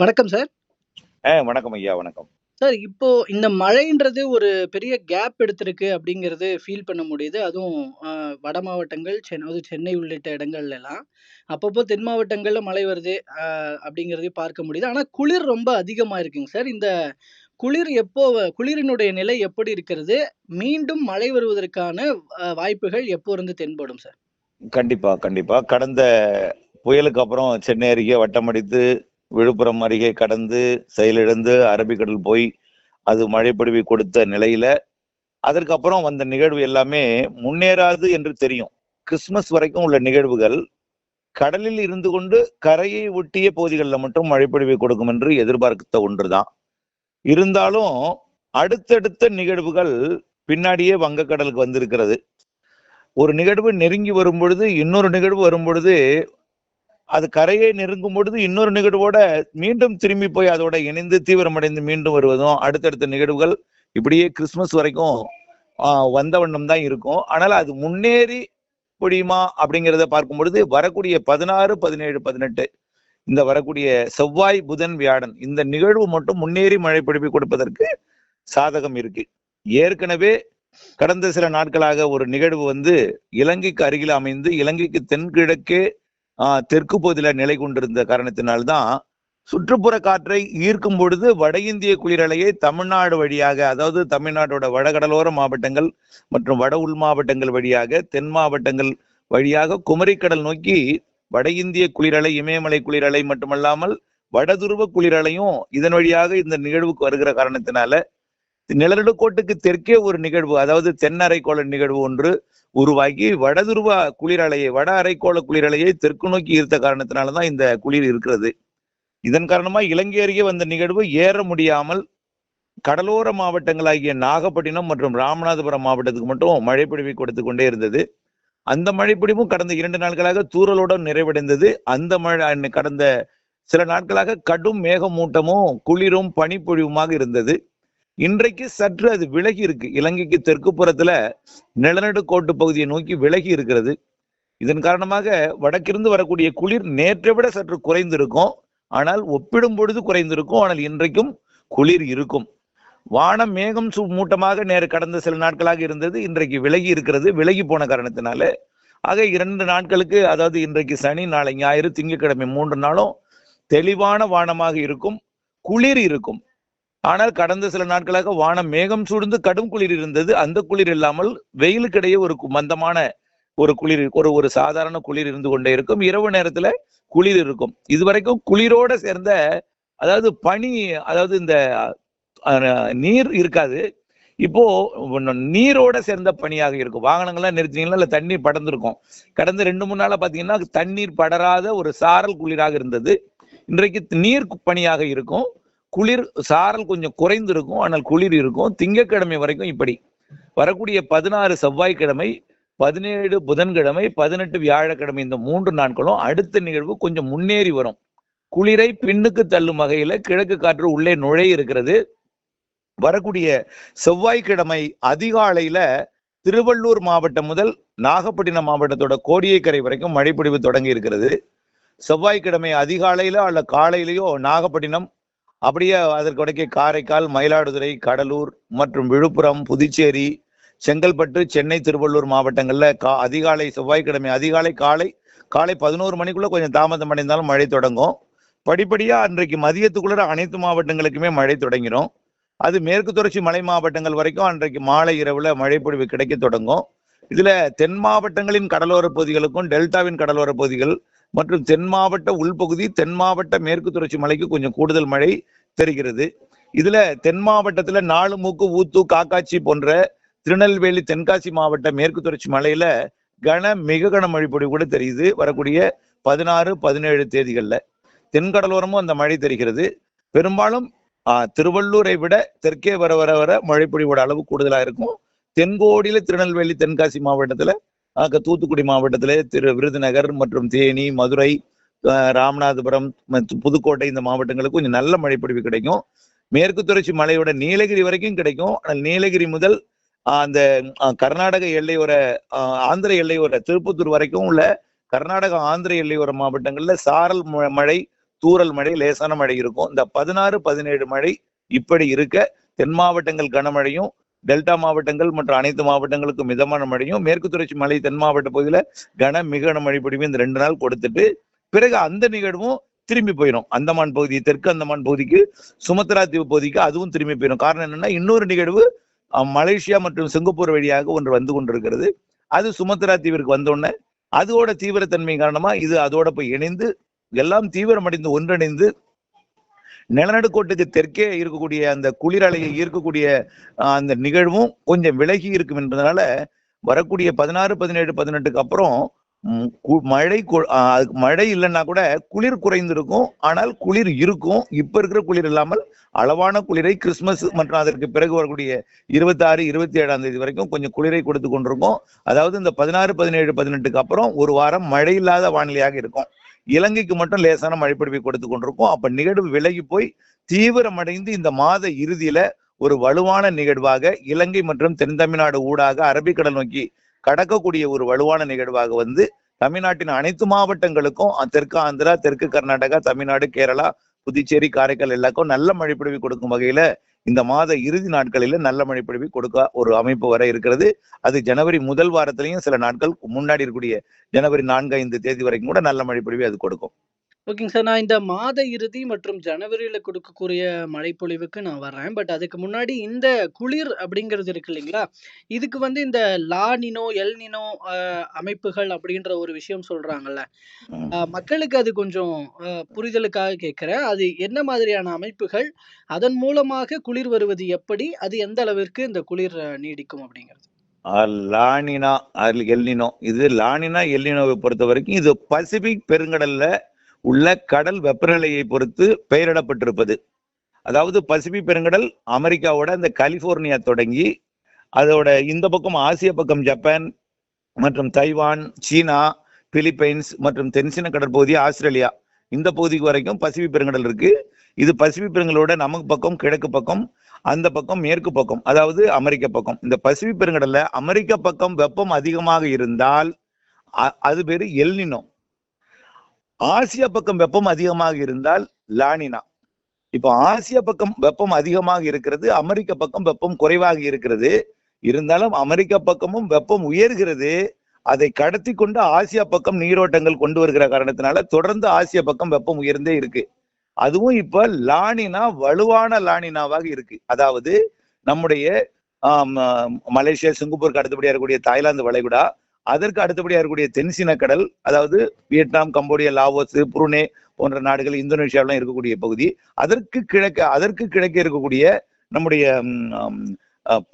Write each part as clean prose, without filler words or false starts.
வணக்கம் சார். வணக்கம் ஐயா, வணக்கம். சார் இப்போ இந்த மழைன்றது ஒரு பெரிய கேப் எடுத்திருக்கு அப்படிங்கிறது ஃபீல் பண்ண முடியுது. அதுவும் வட மாவட்டங்கள், அதுவும் சென்னை உள்ளிட்ட இடங்கள்லலாம். அப்பப்போ தென் மாவட்டங்கள்ல மழை வருது அப்படிங்கிறதையும் பார்க்க முடியுது. ஆனா குளிர் ரொம்ப அதிகமா இருக்குங்க சார். இந்த குளிர் குளிரினுடைய நிலை எப்படி இருக்கிறது? மீண்டும் மழை வருவதற்கான வாய்ப்புகள் எப்போ இருந்து தென்படும் சார்? கண்டிப்பா, கண்டிப்பா. கடந்த புயலுக்கு அப்புறம் சென்னை அருகே வட்டமடித்து, விழுப்புரம் அருகே கடந்து, செயலிழந்து, அரபிக்கடல் போய், அது மழை பொழிவை கொடுத்த நிலையில, அதற்கு அப்புறம் வந்த நிகழ்வு எல்லாமே முன்னேறாது என்று தெரியும். கிறிஸ்துமஸ் வரைக்கும் உள்ள நிகழ்வுகள், கடலில் இருந்து கொண்டு கரையை ஒட்டிய பகுதிகள்ல மட்டும் மழை பொழிவை கொடுக்கும் என்று எதிர்பார்த்த ஒன்றுதான். இருந்தாலும், அடுத்தடுத்த நிகழ்வுகள் பின்னாடியே வங்கக்கடலுக்கு வந்திருக்கிறது. ஒரு நிகழ்வு நெருங்கி வரும்பொழுது, இன்னொரு நிகழ்வு வரும்பொழுது, அது கரையை நெருங்கும் பொழுது இன்னொரு நிகழ்வோட மீண்டும் திரும்பி போய் அதோட இணைந்து தீவிரமடைந்து மீண்டும் வருவதும் அடுத்தடுத்த நிகழ்வுகள் இப்படியே கிறிஸ்துமஸ் வரைக்கும் வந்த வண்ணம் தான் இருக்கும். ஆனால் அது முன்னேறி முடியுமா அப்படிங்கிறத பார்க்கும் பொழுது வரக்கூடிய 16, 17, 18 இந்த வரக்கூடிய செவ்வாய், புதன், வியாழன் இந்த நிகழ்வு மட்டும் முன்னேறி மழை பொழிவு கொடுப்பதற்கு சாதகம் இருக்கு. ஏற்கனவே கடந்த சில நாட்களாக ஒரு நிகழ்வு இலங்கைக்கு அருகில் அமைந்து இலங்கைக்கு தென்கிழக்கே தெற்கு பகுதியில நிலை கொண்டிருந்த காரணத்தினால்தான் சுற்றுப்புற காற்றை ஈர்க்கும் பொழுது வட இந்திய குளிரலையை தமிழ்நாடு வழியாக, அதாவது தமிழ்நாட்டோட வடகடலோர மாவட்டங்கள் மற்றும் வட உள் மாவட்டங்கள் வழியாக தென் மாவட்டங்கள் வழியாக குமரிக்கடல் நோக்கி வட இந்திய குளிரலை, இமயமலை குளிரலை மட்டுமல்லாமல் வடதுருவ குளிரலையும் இதன் வழியாக இந்த நிகழ்வுக்கு வருகிற காரணத்தினால நிலநடுக்கோட்டுக்கு தெற்கே ஒரு நிகழ்வு, அதாவது தென் அரைக்கோள நிகழ்வு ஒன்று உருவாகி வடதுருவ குளிரலையை, வட அரைக்கோள குளிரலையை தெற்கு நோக்கி ஈர்த்த காரணத்தினாலதான் இந்த குளிர் இருக்கிறது. இதன் காரணமா இலங்கை அருகே வந்த நிகழ்வு ஏற முடியாமல் கடலோர மாவட்டங்களாகிய நாகப்பட்டினம் மற்றும் ராமநாதபுரம் மாவட்டத்துக்கு மட்டும் மழை பொழிவை கொடுத்து கொண்டே இருந்தது. அந்த மழைப்பொழிவும் கடந்த 2 நாட்களாக தூறலோடு நிறைவடைந்தது. அந்த மழை கடந்த சில நாட்களாக கடும் மேகமூட்டமும் குளிரும் பனிப்பொழிவுமாக இருந்தது. இன்றைக்கு சற்று அது விலகி இருக்கு. இலங்கைக்கு தெற்கு புறத்துல நிலநடுக்கோட்டு பகுதியை நோக்கி விலகி இருக்கிறது. இதன் காரணமாக வடக்கிருந்து வரக்கூடிய குளிர் நேற்றை விட சற்று குறைந்திருக்கும். ஆனால் ஒப்பிடும் பொழுது குறைந்திருக்கும். ஆனால் இன்றைக்கும் குளிர் இருக்கும். வானம் மேகம் மூட்டமாக கடந்த சில நாட்களாக இருந்தது. இன்றைக்கு விலகி இருக்கிறது. விலகி போன காரணத்தினால ஆக 2 நாட்களுக்கு, அதாவது இன்றைக்கு சனி, நாளை ஞாயிறு, திங்கட்கிழமை 3 நாளும் தெளிவான வானமாக இருக்கும், குளிர் இருக்கும். ஆனால் கடந்த சில நாட்களாக வானம் மேகம் சூழ்ந்து கடும் குளிர் இருந்தது. அந்த குளிர் இல்லாமல் வெயிலுக்கிடையே ஒரு மந்தமான ஒரு குளிர், ஒரு சாதாரண குளிர் இருந்து கொண்டே இருக்கும். இரவு நேரத்துல குளிர் இருக்கும். இதுவரைக்கும் குளிரோட சேர்ந்த, அதாவது பனி, அதாவது இந்த நீர் இருக்காது. இப்போ நீரோட சேர்ந்த பனியாக இருக்கும். வாகனங்கள்லாம் நிறுத்தினீங்களா, இல்ல தண்ணீர் படர்ந்திருக்கும். கடந்த 2-3 நாளா பாத்தீங்கன்னா தண்ணீர் படராத ஒரு சாரல் குளிராக இருந்தது. இன்றைக்கு நீர் பனியாக இருக்கும். குளிர் சாரல் கொஞ்சம் குறைந்திருக்கும், ஆனால் குளிர் இருக்கும். திங்கட்கிழமை வரைக்கும் இப்படி. வரக்கூடிய 16 செவ்வாய்க்கிழமை, 17 புதன்கிழமை, 18 வியாழக்கிழமை இந்த 3 நாட்களும் அடுத்த நிகழ்வு கொஞ்சம் முன்னேறி வரும். குளிரை பின்னுக்கு தள்ளும் வகையில கிழக்கு காற்று உள்ளே நுழைய இருக்கிறது. வரக்கூடிய செவ்வாய்க்கிழமை அதிகாலையில திருவள்ளூர் மாவட்டம் முதல் நாகப்பட்டினம் மாவட்டத்தோட கோடியக்கரை வரைக்கும் மழைப்பொழிவு தொடங்கி இருக்கிறது. செவ்வாய்க்கிழமை அதிகாலையில அல்ல காலையிலேயோ நாகப்பட்டினம், அப்படியே அதற்கு வடக்கே காரைக்கால், மயிலாடுதுறை, கடலூர் மற்றும் விழுப்புரம், புதுச்சேரி, செங்கல்பட்டு, சென்னை, திருவள்ளூர் மாவட்டங்கள்ல அதிகாலை செவ்வாய்க்கிழமை அதிகாலை காலை 11 மணிக்குள்ள கொஞ்சம் தாமதம் அடைந்தாலும் மழை தொடங்கும். படிப்படியா அன்றைக்கு மதியத்துக்குள்ள அனைத்து மாவட்டங்களுக்குமே மழை தொடங்கிடும். அது மேற்கு தொடர்ச்சி மலை மாவட்டங்கள் வரைக்கும் அன்றைக்கு மாலை இரவுல மழைப்பொழிவு கிடைக்க தொடங்கும். இதுல தென் மாவட்டங்களின் கடலோர பகுதிகளுக்கும் டெல்டாவின் கடலோர பகுதிகள் மற்றும் தென் மாவட்ட உள்பகுதி, தென் மாவட்ட மேற்கு தொடர்ச்சி மலைக்கு கொஞ்சம் கூடுதல் மழை தெரிகிறது. இதுல தென் மாவட்டத்துல நாலுமூக்கு, ஊத்து, காக்காட்சி போன்ற திருநெல்வேலி, தென்காசி மாவட்ட மேற்கு தொடர்ச்சி மலையில மிக கன மழை பொழிவு கூட தெரியுது. வரக்கூடிய 16, 17 தேதிகள்ல தென்கடலோரமும் அந்த மழை தெரிகிறது. பெரும்பாலும் திருவள்ளூரை விட தெற்கே வர வர வர மழைப்பொழிவோட அளவு கூடுதலா இருக்கும். தென்கோடியில திருநெல்வேலி, தென்காசி மாவட்டத்துல, தூத்துக்குடி மாவட்டத்திலே விருதுநகர் மற்றும் தேனி, மதுரை, ராமநாதபுரம், புதுக்கோட்டை இந்த மாவட்டங்களுக்கு கொஞ்சம் நல்ல மழைப்பொழிவு கிடைக்கும். மேற்கு தொடர்ச்சி மலையோட நீலகிரி வரைக்கும் கிடைக்கும். ஆனால் நீலகிரி முதல் அந்த கர்நாடக எல்லையோர, ஆந்திர எல்லையோர திருப்பத்தூர் வரைக்கும் உள்ள கர்நாடக ஆந்திர எல்லையோர மாவட்டங்கள்ல சாரல் மழை தூறல் மழை, லேசான மழை இருக்கும். இந்த 16, 17 மழை இப்படி இருக்க, தென் மாவட்டங்கள் கனமழையும், டெல்டா மாவட்டங்கள் மற்றும் அனைத்து மாவட்டங்களுக்கும் மிதமான மழையும், மேற்கு தொடர்ச்சி மலை தென் மாவட்ட பகுதியில மிக கனமழை பொழிவும் இந்த 2 நாள் கொடுத்துட்டு, பிறகு அந்த நிகழ்வும் திரும்பி போயிடும். அந்தமான் பகுதி, தெற்கு அந்தமான் பகுதிக்கு, சுமத்ரா தீவு பகுதிக்கு அதுவும் திரும்பி போயிடும். காரணம் என்னன்னா, இன்னொரு நிகழ்வு மலேசியா மற்றும் சிங்கப்பூர் வழியாக ஒன்று வந்து கொண்டிருக்கிறது. அது சுமத்ரா தீவிற்கு வந்தோடனே அதோட தீவிரத்தன்மை காரணமா இது அதோட போய் இணைந்து எல்லாம் தீவிரமடைந்து ஒன்றிணைந்து நிலநடுக்கோட்டுக்கு தெற்கே இருக்கக்கூடிய அந்த குளிரலையை ஈர்க்கக்கூடிய அந்த நிகழ்வும் கொஞ்சம் விலகி இருக்கும் என்பதனால வரக்கூடிய 16, 17, 18க்கு அப்புறம் மழை இல்லைன்னா கூட குளிர் குறைந்திருக்கும். ஆனால் குளிர் இருக்கும். இப்ப இருக்கிற குளிர் இல்லாமல் அளவான குளிரை கிறிஸ்துமஸ் மற்றும் அதற்கு பிறகு வரக்கூடிய 26, 27ஆம் தேதி வரைக்கும் கொஞ்சம் குளிரை கொடுத்து கொண்டிருக்கும். அதாவது இந்த 16, 17, 18க்கு அப்புறம் ஒரு வாரம் மழை இல்லாத வானிலையாக இருக்கும். இலங்கைக்கு மட்டும் லேசான மழைப்பொழிவை கொடுத்து கொண்டிருக்கும். அப்ப நிகழ்வு விலகி போய் தீவிரமடைந்து இந்த மாத இறுதியில ஒரு வலுவான நிகழ்வாக இலங்கை மற்றும் தென் தமிழ்நாடு ஊடாக அரபிக்கடல் நோக்கி கடக்கக்கூடிய ஒரு வலுவான நிகழ்வாக வந்து தமிழ்நாட்டின் அனைத்து மாவட்டங்களுக்கும், தெற்கு ஆந்திரா, தெற்கு கர்நாடகா, தமிழ்நாடு, கேரளா, புதுச்சேரி, காரைக்கால் எல்லாருக்கும் நல்ல மழைப்பொழிவு கொடுக்கும் வகையில இந்த மாத இறுதி நாட்களில நல்ல மழைப்பொழிவு கொடுக்க ஒரு அமைப்பு வர இருக்கிறது. அது ஜனவரி முதல் வாரத்திலையும் சில நாட்கள் முன்னாடி இருக்கக்கூடிய ஜனவரி 4, 5 தேதி வரைக்கும் கூட நல்ல மழைப்பொழிவு அது கொடுக்கும். ஓகேங்க சார். நான் இந்த மாத இறுதி மற்றும் ஜனவரியில கொடுக்கக்கூடிய மழைப்பொழிவுக்கு நான் வர்றேன். பட் அதுக்கு முன்னாடி இந்த குளிர் அப்படிங்கிறது இருக்கு இல்லைங்களா? இதுக்கு வந்து இந்த லா நினோ, எல் நினோ அமைப்புகள் அப்படின்ற ஒரு விஷயம் சொல்றாங்கல்ல. மக்களுக்கு அது கொஞ்சம் புரிதலுக்காக கேட்கிறேன். அது என்ன மாதிரியான அமைப்புகள்? அதன் மூலமாக குளிர் வருவது எப்படி? அது எந்த அளவிற்கு இந்த குளிர் நீடிக்கும் அப்படிங்கிறது? La Niña, El Niño. இது லானினா, எல்னினோவை பொறுத்த வரைக்கும் இது பசிபிக் பெருங்கடல்ல உள்ள கடல் வெப்பநிலையை பொறுத்து பெயரிடப்பட்டிருப்பது. அதாவது பசிபிக் பெருங்கடல் அமெரிக்காவோட இந்த கலிபோர்னியா தொடங்கி அதோட இந்த பக்கம் ஆசிய பக்கம் ஜப்பான் மற்றும் தைவான், சீனா, பிலிப்பைன்ஸ் மற்றும் தென்சீன கடற்பகுதி, ஆஸ்திரேலியா இந்த பகுதிக்கு வரைக்கும் பசிபிக் பெருங்கடல் இருக்கு. இது பசிபிக் பெருங்கடலோட நமக்கு பக்கம் கிழக்கு பக்கம், அந்த பக்கம் மேற்கு பக்கம், அதாவது அமெரிக்க பக்கம். இந்த பசிபிக் பெருங்கடல்ல அமெரிக்க பக்கம் வெப்பம் அதிகமாக இருந்தால் அது பேரு எல்னினோ. ஆசியா பக்கம் வெப்பம் அதிகமாக இருந்தால் லானினா. இப்போ ஆசியா பக்கம் வெப்பம் அதிகமாக இருக்கிறது, அமெரிக்க பக்கம் வெப்பம் குறைவாக இருக்கிறது. இருந்தாலும் அமெரிக்க பக்கமும் வெப்பம் உயர்கிறது. அதை கடத்தி கொண்டு ஆசியா பக்கம் நீரோட்டங்கள் கொண்டு வருகிற காரணத்தினால தொடர்ந்து ஆசிய பக்கம் வெப்பம் உயர்ந்தே இருக்கு. அதுவும் இப்ப லானினா வலுவான லானினாவாக இருக்கு. அதாவது நம்முடைய மலேசியா, சிங்கப்பூருக்கு அடுத்தபடியா இருக்கக்கூடிய தாய்லாந்து வளைகுடா, அதற்கு அடுத்தபடியா இருக்கக்கூடிய தென்சீன கடல், அதாவது வியட்நாம், கம்போடியா, லாவோஸ், புருனே போன்ற நாடுகள், இந்தோனேஷியாவெல்லாம் இருக்கக்கூடிய பகுதி, அதற்கு கிழக்கே இருக்கக்கூடிய நம்முடைய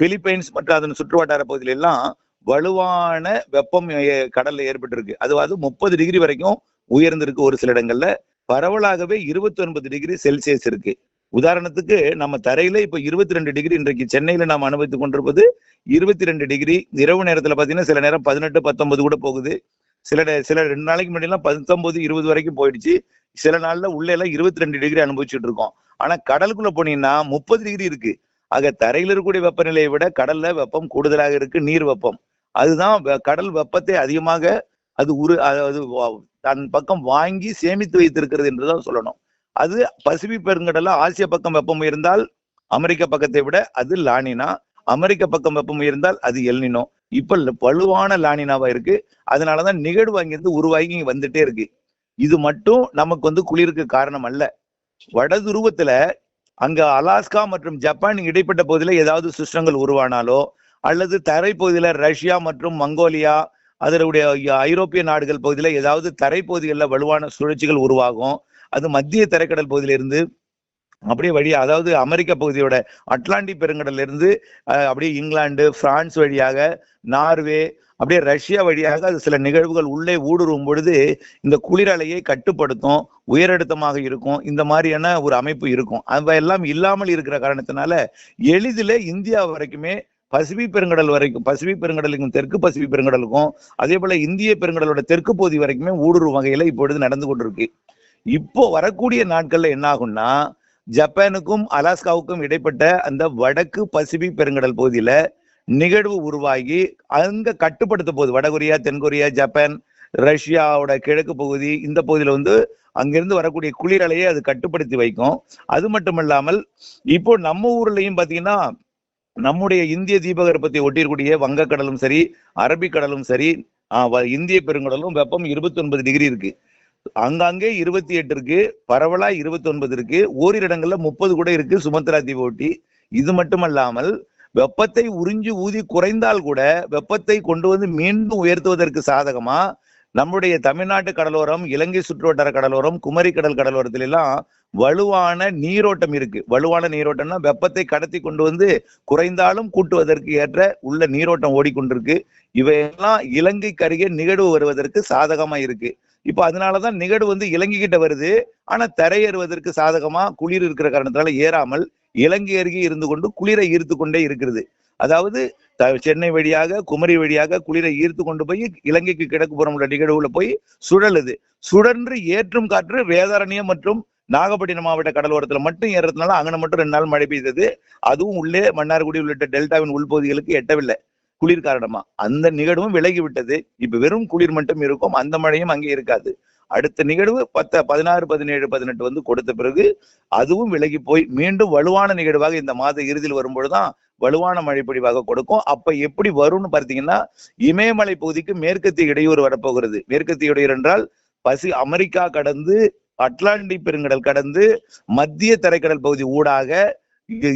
பிலிப்பைன்ஸ் மற்றும் அதன் சுற்று வட்டார பகுதியில எல்லாம் வலுவான வெப்பம் கடல்ல ஏற்பட்டிருக்கு. அதாவது 30 டிகிரி வரைக்கும் உயர்ந்திருக்கு. ஒரு சில இடங்கள்ல பரவலாகவே 29 டிகிரி செல்சியஸ் இருக்கு. உதாரணத்துக்கு நம்ம தரையில இப்ப 22 டிகிரி இன்றைக்கு சென்னையில நாம் அனுபவித்துக் கொண்டிருப்பது 22 டிகிரி. இரவு நேரத்துல பாத்தீங்கன்னா சில நேரம் 18, 19 கூட போகுது. சில 2 நாளைக்கு முன்னாடி எல்லாம் 19, 20 வரைக்கும் போயிடுச்சு. சில நாள்ல உள்ள எல்லாம் 22 டிகிரி அனுபவிச்சுட்டு இருக்கோம். ஆனா கடலுக்குள்ள போனீங்கன்னா 30 டிகிரி இருக்கு. ஆக தரையில் இருக்கக்கூடிய வெப்பநிலையை விட கடல்ல வெப்பம் கூடுதலாக இருக்கு, நீர் வெப்பம். அதுதான் கடல் வெப்பத்தை அதிகமாக அது தன் பக்கம் வாங்கி சேமித்து வைத்திருக்கிறது என்றுதான் சொல்லணும். அது பசிபிக் பெருங்கடல்ல ஆசிய பக்கம் வெப்பம் உயர்ந்தால் அமெரிக்க பக்கத்தை விட அது லானினா, அமெரிக்க பக்கம் வெப்பம் உயர்ந்தால் அது எல்னினோ. இப்ப வலுவான லானினாவா இருக்கு. அதனாலதான் நிகழ்வு அங்கிருந்து உருவாகி வந்துட்டே இருக்கு. இது மட்டும் நமக்கு வந்து குளிருக்கு காரணம் அல்ல. வட துருவத்துல அங்க அலாஸ்கா மற்றும் ஜப்பான் இடைப்பட்ட பகுதியில ஏதாவது சிஸ்டங்கள் உருவானாலோ, அல்லது தரைப்பகுதியில ரஷ்யா மற்றும் மங்கோலியா, அதனுடைய ஐரோப்பிய நாடுகள் பகுதியில ஏதாவது தரைப்பகுதிகளில் வலுவான சுழற்சிகள் உருவாகும். அது மத்திய தரைக்கடல் பகுதியில இருந்து அப்படியே வழியா, அதாவது அமெரிக்க பகுதியோட அட்லாண்டிக் பெருங்கடல்ல இருந்து அப்படியே இங்கிலாந்து, பிரான்ஸ் வழியாக, நார்வே, அப்படியே ரஷ்யா வழியாக அது சில நிகழ்வுகள் உள்ளே ஊடுருவும் பொழுது இந்த குளிரலையை கட்டுப்படுத்தும், உயரழுத்தமாக இருக்கும். இந்த மாதிரியான ஒரு அமைப்பு இருக்கும். அவையெல்லாம் இல்லாமல் இருக்கிற காரணத்தினால எளிதில் இந்தியா வரைக்குமே பசிபிக் பெருங்கடல் வரைக்கும், பசிபிக் பெருங்கடலுக்கும் தெற்கு பசிபிக் பெருங்கடலுக்கும் அதே போல இந்திய பெருங்கடலோட தெற்கு பகுதி வரைக்குமே ஊடுருவும் வகையில இப்பொழுது நடந்து கொண்டிருக்கு. இப்போ வரக்கூடிய நாட்கள்ல என்ன ஆகும்னா, ஜப்பானுக்கும் அலாஸ்காவுக்கும் இடைப்பட்ட அந்த வடக்கு பசிபிக் பெருங்கடல் பகுதியில நிகழ்வு உருவாகி அங்க கட்டுப்படுத்த போகுது. வடகொரியா, தென்கொரியா, ஜப்பான், ரஷ்யாவோட கிழக்கு பகுதி, இந்த பகுதியில வந்து அங்கிருந்து வரக்கூடிய குளிரலையை அது கட்டுப்படுத்தி வைக்கும். அது மட்டுமல்லாமல் இப்போ நம்ம ஊர்லயும் பாத்தீங்கன்னா நம்முடைய இந்திய தீபகற்பத்தை ஒட்டியிருக்கூடிய வங்கக்கடலும் சரி, அரபிக்கடலும் சரி, இந்திய பெருங்கடலும் வெப்பம் 29 டிகிரி இருக்கு. அங்கங்கே 28 இருக்கு, பரவலா 29 இருக்கு, ஓரிரு இடங்கள்ல 30 கூட இருக்கு சுமத்ரா தீப ஒட்டி. இது மட்டுமல்லாமல் வெப்பத்தை உறிஞ்சி ஊதி குறைந்தால் கூட வெப்பத்தை கொண்டு வந்து மீண்டும் உயர்த்துவதற்கு சாதகமா நம்முடைய தமிழ்நாட்டு கடலோரம், இலங்கை சுற்றுவட்டார கடலோரம், குமரி கடல் கடலோரத்துல எல்லாம் வலுவான நீரோட்டம் இருக்கு. வலுவான நீரோட்டம்னா வெப்பத்தை கடத்தி கொண்டு வந்து குறைந்தாலும் கூட்டுவதற்கு ஏற்ற உள்ள நீரோட்டம் ஓடிக்கொண்டிருக்கு. இவையெல்லாம் இலங்கைக்கு அருகே நிகழ்வு வருவதற்கு சாதகமா இருக்கு. இப்ப அதனாலதான் நிகழ்வு வந்து இலங்கை கிட்ட வருது. ஆனா தரையேறுவதற்கு சாதகமா குளிர் இருக்கிற காரணத்தினால ஏறாமல் இலங்கை அருகே இருந்து கொண்டு குளிரை ஈர்த்து கொண்டே இருக்கிறது. அதாவது சென்னை வழியாக குமரி வழியாக குளிரை ஈர்த்து கொண்டு போய் இலங்கைக்கு கிழக்கு புறம் உள்ள நிகழ்வுல போய் சுழலுது. சுழன்று ஏற்றும் காற்று வேதாரண்யம் மற்றும் நாகப்பட்டினம் மாவட்ட கடலோரத்துல மட்டும் ஏறதுனால அங்கன மட்டும் 2 நாள் மழை பெய்தது. அதுவும் உள்ளே மன்னார்குடி உள்ளிட்ட டெல்டாவின் உள்பகுதிகளுக்கு எட்டவில்லை குளிர் காரணமா. அந்த நிகழ்வும் விலகி விட்டது. இப்ப வெறும் குளிர் மட்டும் இருக்கும், அந்த மழையும் அங்கே இருக்காது. அடுத்த நிகழ்வு 16, 17, 18 வந்து கொடுத்த பிறகு அதுவும் விலகி போய் மீண்டும் வலுவான நிகழ்வாக இந்த மாத இறுதியில் வரும்பொழுதுதான் வலுவான மழை பொழிவாக கொடுக்கும். அப்ப எப்படி வரும்னு பார்த்தீங்கன்னா, இமயமலை பகுதிக்கு மேற்கத்திய இடையூறு வரப்போகிறது. மேற்கத்திய இடையூறு என்றால் அமெரிக்கா கடந்து, அட்லாண்டிக் பெருங்கடல் கடந்து, மத்திய தரைக்கடல் பகுதி ஊடாக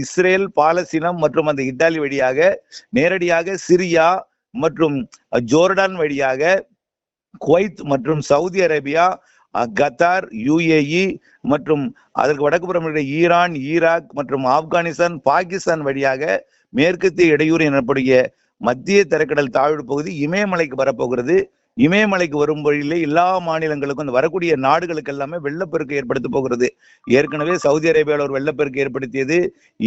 இஸ்ரேல், பாலஸ்தீனம் மற்றும் அந்த இத்தாலி வழியாக நேரடியாக சிரியா மற்றும் ஜோர்டான் வழியாக குவைத் மற்றும் சவுதி அரேபியா, கத்தார், UAE மற்றும் அதற்கு வடக்குப்புறம் ஈரான், ஈராக் மற்றும் ஆப்கானிஸ்தான், பாகிஸ்தான் வழியாக மேற்கத்திய இடையூறு எனக்கூடிய மத்திய தரைக்கடல் தாழ்வு பகுதி இமயமலைக்கு வரப்போகிறது. இமயமலைக்கு வரும் வழியிலே எல்லா மாநிலங்களுக்கும் அந்த வரக்கூடிய நாடுகளுக்கு எல்லாமே வெள்ளப்பெருக்கு ஏற்படுத்த போகிறது. ஏற்கனவே சவுதி அரேபியாவில் ஒரு வெள்ளப்பெருக்கு ஏற்படுத்தியது,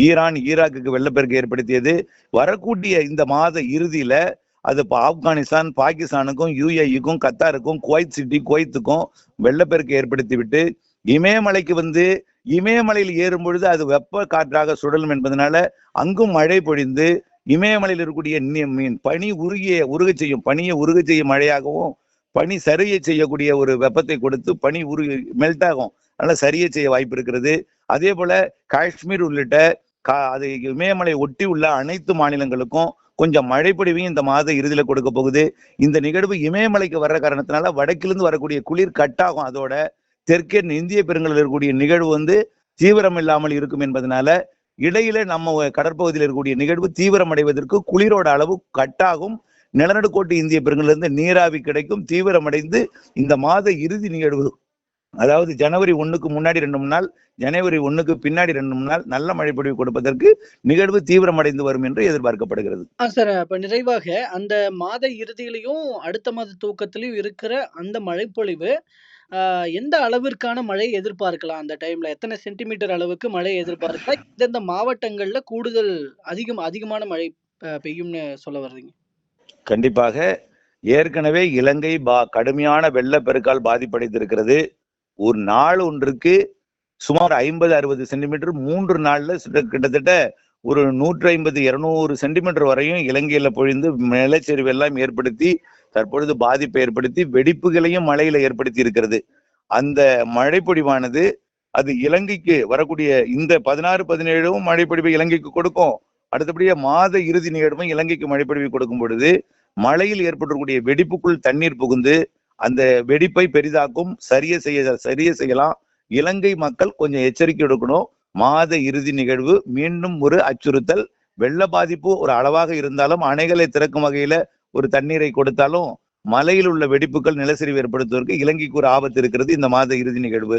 ஈரான், ஈராக்குக்கு வெள்ளப்பெருக்கு ஏற்படுத்தியது. வரக்கூடிய இந்த மாத இறுதியில அது ஆப்கானிஸ்தான், பாகிஸ்தானுக்கும், UAEக்கும், கத்தாருக்கும், குவைத் சிட்டி, குவைத்துக்கும் வெள்ளப்பெருக்கு ஏற்படுத்தி விட்டு இமயமலைக்கு வந்து இமயமலையில் ஏறும் பொழுது அது வெப்ப காற்றாக சுழலும் என்பதனால அங்கும் மழை பொழிந்து இமயமலையில் இருக்கக்கூடிய பனி உருக செய்யும், பனியை உருக செய்யும் மழையாகவும், பனி சரிய செய்யக்கூடிய ஒரு வெப்பத்தை கொடுத்து பனி மெல்ட் ஆகும், அதனால சரிய செய்ய வாய்ப்பு இருக்கிறது. அதே போல காஷ்மீர் உள்ளிட்ட அது இமயமலை ஒட்டி உள்ள அனைத்து மாநிலங்களுக்கும் கொஞ்சம் மழை பொழிவையும் இந்த மாத இறுதியில கொடுக்க போகுது. இந்த நிகழ்வு இமயமலைக்கு வர்ற காரணத்தினால வடக்கிலிருந்து வரக்கூடிய குளிர் கட்டாகும். அதோட தெற்கே இந்திய பெருங்கடலில் இருக்கக்கூடிய நிகழ்வு வந்து தீவிரம் இல்லாமல் இருக்கும் என்பதனால இடையில நம்ம கடற்பகுதியில் இருக்கக்கூடிய நிகழ்வு தீவிரம் அடைவதற்கு குளிரோட அளவு கட்டாகும். நிலநடுக்கோட்டு இந்திய பெருங்கடலிருந்து நீராவி கிடைக்கும், தீவிரமடைந்து இந்த மாத இறுதி நிகழ்வு, அதாவது ஜனவரி 1க்கு முன்னாடி 2 3 நாள், ஜனவரி 1க்கு பின்னாடி 2 3 நாள் நல்ல மழை பொழிவு கொடுப்பதற்கு நிகழ்வு தீவிரமடைந்து வரும் என்று எதிர்பார்க்கப்படுகிறது. சார், இப்ப நிறைவாக அந்த மாத இறுதியிலையும் அடுத்த மாத துவக்கத்திலையும் இருக்கிற அந்த மழைப்பொழிவு எந்த அளவிற்கான மழை எதிர்பார்க்கலாம்? அந்த டைம்ல எத்தனை சென்டிமீட்டர் அளவுக்கு மழை எதிர்பார்க்கலாம்? எந்தெந்த மாவட்டங்கள்ல கூடுதல் அதிகமான மழை பெய்யும்னு சொல்ல வர்றீங்க? கண்டிப்பாக ஏற்கனவே இலங்கை கடுமையான வெள்ளப்பெருக்கால் பாதிப்படைந்திருக்கிறது. ஒரு நாள் ஒன்றுக்கு சுமார் 50-60 சென்டிமீட்டர் 3 நாள்ல கிட்டத்தட்ட ஒரு 150-200 சென்டிமீட்டர் வரையும் இலங்கையில பொழிந்து நிலச்சரிவு எல்லாம் ஏற்படுத்தி தற்பொழுது பாதிப்பை ஏற்படுத்தி வெடிப்புகளையும் மழையில ஏற்படுத்தி இருக்கிறது. அந்த மழைப்பொழிவானது அது இலங்கைக்கு வரக்கூடிய இந்த 16, 17 மழைப்பொழிவை இலங்கைக்கு கொடுக்கும். அடுத்தபடியே மாத இறுதி நிகழ்வும் இலங்கைக்கு மழைப்பொழிவை கொடுக்கும் பொழுது மழையில் ஏற்படக்கூடிய வெடிப்புக்குள் தண்ணீர் புகுந்து அந்த வெடிப்பை பெரிதாக்கும், சரிய செய்யலாம். இலங்கை மக்கள் கொஞ்சம் எச்சரிக்கை எடுக்கணும். மாத இறுதி நிகழ்வு மீண்டும் ஒரு அச்சுறுத்தல். வெள்ள பாதிப்பு ஒரு அளவாக இருந்தாலும் அணைகளை திறக்கும் வகையில ஒரு தண்ணீரை கொடுத்தாலும் மலையில் உள்ள வெடிப்புகள் நிலச்சரிவு ஏற்படுத்துவதற்கு இலங்கைக்கு ஒரு ஆபத்து இருக்கிறது இந்த மாத இறுதி நிகழ்வு.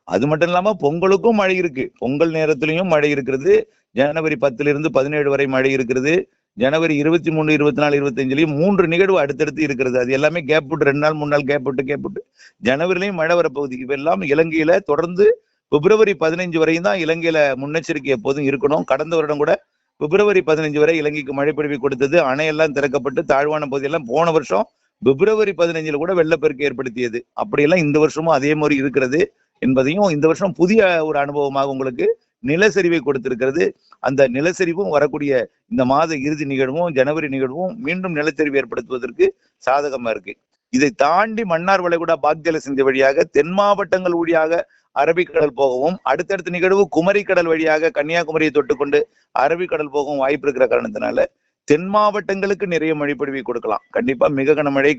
அது மட்டும் இல்லாம பொங்கலுக்கும் மழை இருக்கு, பொங்கல் நேரத்திலையும் மழை இருக்கிறது. ஜனவரி 10 17 வரை மழை இருக்கிறது. ஜனவரி 23, 24, 25 3 நிகழ்வு அடுத்தடுத்து இருக்கிறது. அது எல்லாமே கேப் விட்டு 2 நாள் 3 நாள் கேப் விட்டு ஜனவரிலையும் மழை வரப்போகுது. இவெல்லாம் இலங்கையில தொடர்ந்து பிப்ரவரி 15 வரையும் தான் இலங்கையில முன்னெச்சரிக்கை எப்போதும் இருக்கணும். கடந்த வருடம் கூட பிப்ரவரி 15 வரை இலங்கைக்கு மழை பொழிவு கொடுத்தது. அணையெல்லாம் திறக்கப்பட்டு தாழ்வான பகுதியெல்லாம் போன வருஷம் பிப்ரவரி 15 கூட வெள்ளப்பெருக்கு ஏற்படுத்தியது. அப்படியெல்லாம் இந்த வருஷமும் அதே மாதிரி இருக்கிறது என்பதையும், இந்த வருஷம் புதிய ஒரு அனுபவமாக உங்களுக்கு நிலச்சரிவை கொடுத்திருக்கிறது. அந்த நிலச்சரிவும் வரக்கூடிய இந்த மாத இறுதி நிகழ்வும் ஜனவரி நிகழ்வும் மீண்டும் நிலச்சரிவு ஏற்படுத்துவதற்கு சாதகமா இருக்கு. இதை தாண்டி மன்னார் வளைகுடா பாக்ஜல சிந்து வழியாக தென் மாவட்டங்கள் வழியாக அரபிக்கடல் போகவும், அடுத்தடுத்த நிகழ்வு குமரிக்கடல் வழியாக கன்னியாகுமரியை தொட்டுக்கொண்டு அரபிக்கடல் போகவும் வாய்ப்பு இருக்கிற காரணத்தினால தென் மாவட்டங்களுக்கு நிறைய மழைப்பொழிவை கொடுக்கலாம். கண்டிப்பா மிக கனமழை,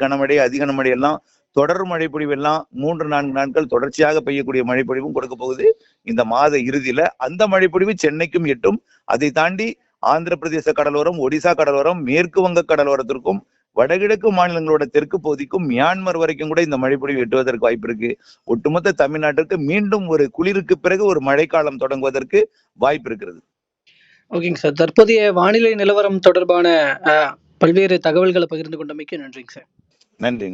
அதிக கனமழை எல்லாம் தொடர் மழைப்பொழிவு எல்லாம் 3-4 நாட்கள் தொடர்ச்சியாக பெய்யக்கூடிய மழைப்பொழிவும் கொடுக்க போகுது இந்த மாத இறுதியில. அந்த மழைப்பொழிவு சென்னைக்கும் எட்டும். அதை தாண்டி ஆந்திர பிரதேச கடலோரம், ஒடிசா கடலோரம், மேற்கு வங்க கடலோரத்திற்கும், வடகிழக்கு மாநிலங்களோட தெற்கு பகுதிக்கும், மியான்மர் வரைக்கும் கூட இந்த மழைப்பொழிவு எட்டுவதற்கு வாய்ப்பு இருக்கு. ஒட்டுமொத்த தமிழ்நாட்டிற்கு மீண்டும் ஒரு குளிருக்கு பிறகு ஒரு மழைக்காலம் தொடங்குவதற்கு வாய்ப்பு இருக்கிறது. ஓகேங்க சார். தற்போதைய வானிலை நிலவரம் தொடர்பான பல்வேறு தகவல்களை பகிர்ந்து கொண்டமைக்கு நன்றிங்க சார். நன்றி.